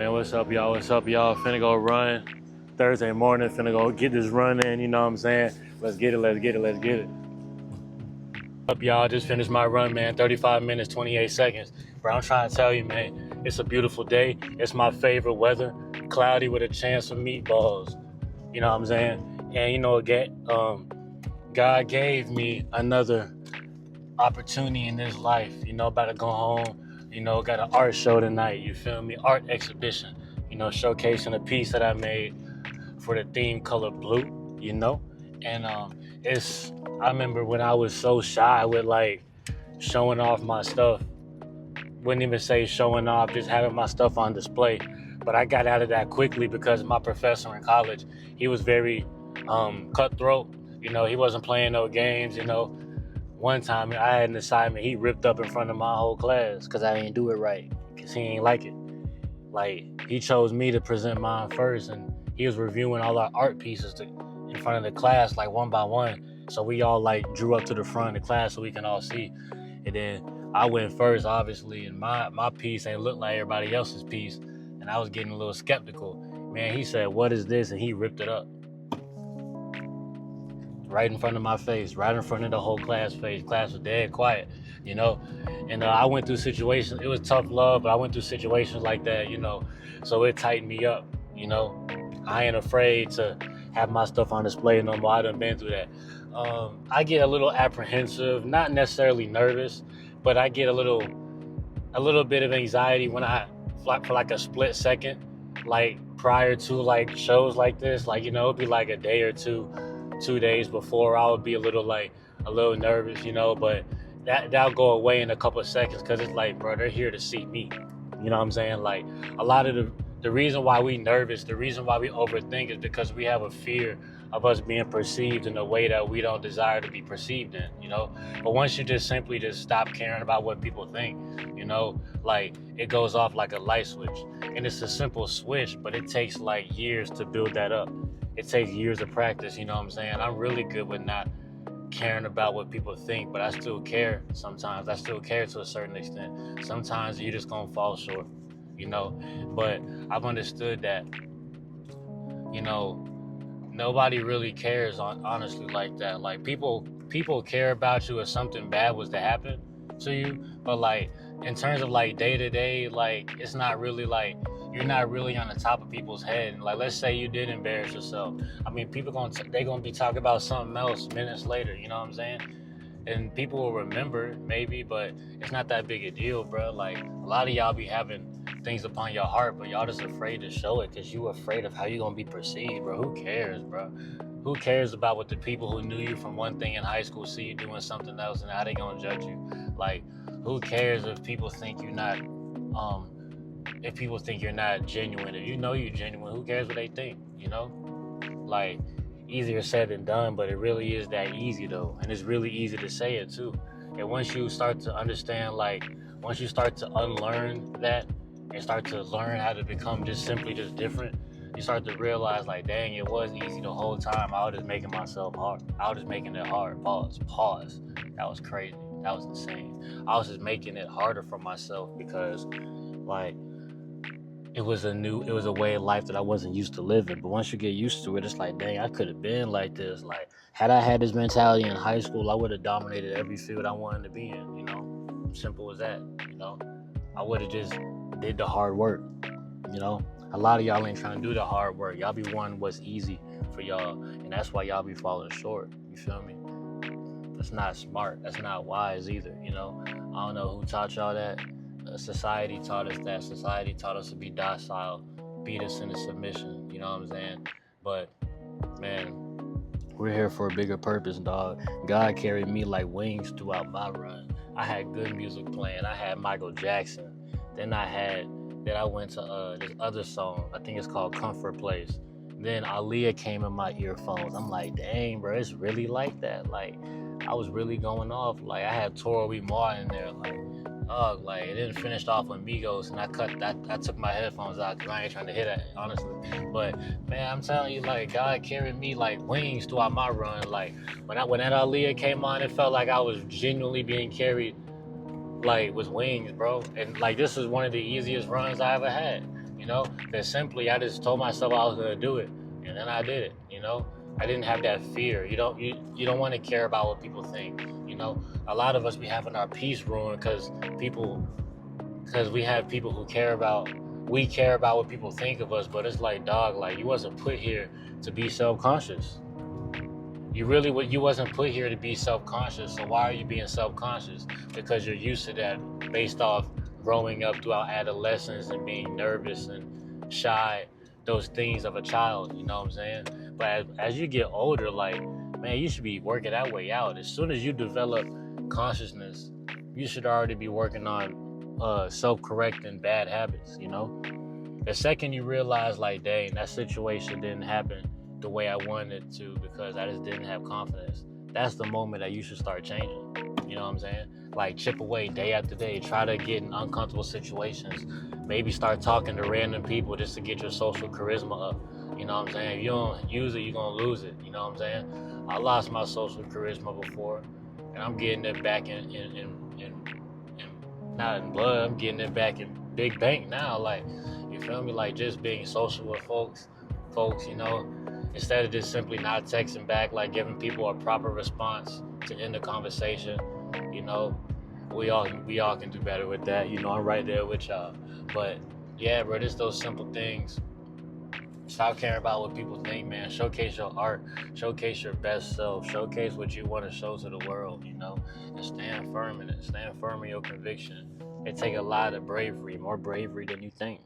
Man, what's up, y'all? What's up, y'all? Finna go run Thursday morning. Finna go get this run in. You know what I'm saying? Let's get it. Let's get it. Let's get it. Up, y'all? Just finished my run, man. 35 minutes, 28 seconds. Bro, I'm trying to tell you, man. It's a beautiful day. It's my favorite weather. Cloudy with a chance of meatballs. You know what I'm saying? And God gave me another opportunity in this life. About to go home. Got an art show tonight. You feel me? Art exhibition. Showcasing a piece that I made for the theme color blue. And it's. I remember when I was so shy with like showing off my stuff. Wouldn't even say showing off, just having my stuff on display. But I got out of that quickly because my professor in college, he was very cutthroat. He wasn't playing no games. One time I had an assignment, he ripped up in front of my whole class because I didn't do it right, because he ain't like it. Like, he chose me to present mine first, and he was reviewing all our art pieces in front of the class, like one by one. So we all like drew up to the front of the class so we can all see. And then I went first, obviously, and my piece ain't look like everybody else's piece. And I was getting a little skeptical. Man, he said, "What is this?" And he ripped it up. Right in front of my face, right in front of the whole class face. Class was dead quiet, And I went through situations. It was tough love, but I went through situations like that, So it tightened me up, I ain't afraid to have my stuff on display no more. I done been through that. I get a little apprehensive, not necessarily nervous, but I get a little bit of anxiety when I fly for like a split second, like prior to like shows like this. Like, it'd be like a day or 2 days before, I would be a little nervous, but that'll go away in a couple of seconds, because it's like, bro, they're here to see me. You know what I'm saying? Like, a lot of the reason why we nervous, the reason why we overthink, is because we have a fear of us being perceived in a way that we don't desire to be perceived in, But once you just simply just stop caring about what people think, like, it goes off like a light switch. And it's a simple switch, but it takes like years to build that up. It takes years of practice, you know what I'm saying? I'm really good with not caring about what people think, but I still care sometimes. I still care to a certain extent. Sometimes you're just gonna fall short, But I've understood that, nobody really cares honestly like that. Like, people care about you if something bad was to happen to you, but like in terms of like day to day, like, it's not really like, you're not really on the top of people's head. Like, let's say you did embarrass yourself. I mean, people they gonna be talking about something else minutes later. You know what I'm saying? And people will remember maybe, but it's not that big a deal, bro. Like, a lot of y'all be having things upon your heart, but y'all just afraid to show it because you afraid of how you gonna be perceived, bro. Who cares, bro? Who cares about what the people who knew you from one thing in high school see you doing something else and how they gonna judge you? Like, who cares if people think you're not if people think you're not genuine? If you know you're genuine, who cares what they think, Like, easier said than done, but it really is that easy, though. And it's really easy to say it, too. And once you start to understand, like, once you start to unlearn that and start to learn how to become just simply just different, you start to realize, like, dang, it was easy the whole time. I was just making myself hard. I was just making it hard. Pause. That was crazy. That was insane. I was just making it harder for myself because, like, it was a way of life that I wasn't used to living. But once you get used to it, it's like, dang, I could have been like this. Like, had I had this mentality in high school, I would have dominated every field I wanted to be in, Simple as that, I would have just did the hard work, A lot of y'all ain't trying to do the hard work. Y'all be wanting what's easy for y'all, and that's why y'all be falling short. You feel me? That's not smart. That's not wise either, I don't know who taught y'all that. Society taught us that. Society taught us to be docile, beat us into submission, you know what I'm saying? But, man, we're here for a bigger purpose, dog. God carried me like wings throughout my run. I had good music playing. I had Michael Jackson. Then I went to this other song. I think it's called Comfort Place. Then Aaliyah came in my earphones. I'm like, dang, bro, it's really like that. Like, I was really going off. Like, I had Toro We Mar in there. Like, it didn't finish off on Migos, and I took my headphones out because I ain't trying to hit it, honestly. But, man, I'm telling you, like, God carried me like wings throughout my run. Like, when that Aaliyah came on, it felt like I was genuinely being carried, like, with wings, bro. And, like, this is one of the easiest runs I ever had. you know? Because simply I just told myself I was gonna do it, and then I did it, you know? I didn't have that fear. You don't want to care about what people think, you know? A lot of us be having our peace ruined because we have people who we care about what people think of us, but it's like, dog, like you wasn't put here to be self-conscious. You wasn't put here to be self-conscious. So why are you being self-conscious? Because you're used to that based off growing up throughout adolescence and being nervous and shy, those things of a child, you know what I'm saying? But as you get older, like, man, you should be working that way out. As soon as you develop consciousness, you should already be working on self-correcting bad habits, you know? The second you realize, like, dang, that situation didn't happen the way I wanted it to because I just didn't have confidence, that's the moment that you should start changing. You know what I'm saying? Like, chip away day after day, try to get in uncomfortable situations, maybe start talking to random people just to get your social charisma up. You know what I'm saying? If you don't use it, you're gonna lose it. You know what I'm saying? I lost my social charisma before, and I'm getting it back in not in blood. I'm getting it back in big bank now. Like, you feel me? Like, just being social with folks. You know, instead of just simply not texting back, like giving people a proper response to end the conversation. You know, we all can do better with that. You know, I'm right there with y'all. But yeah, bro, just those simple things. Stop caring about what people think, man. Showcase your art. Showcase your best self. Showcase what you want to show to the world, you know? And stand firm in it. Stand firm in your conviction. It takes a lot of bravery, more bravery than you think.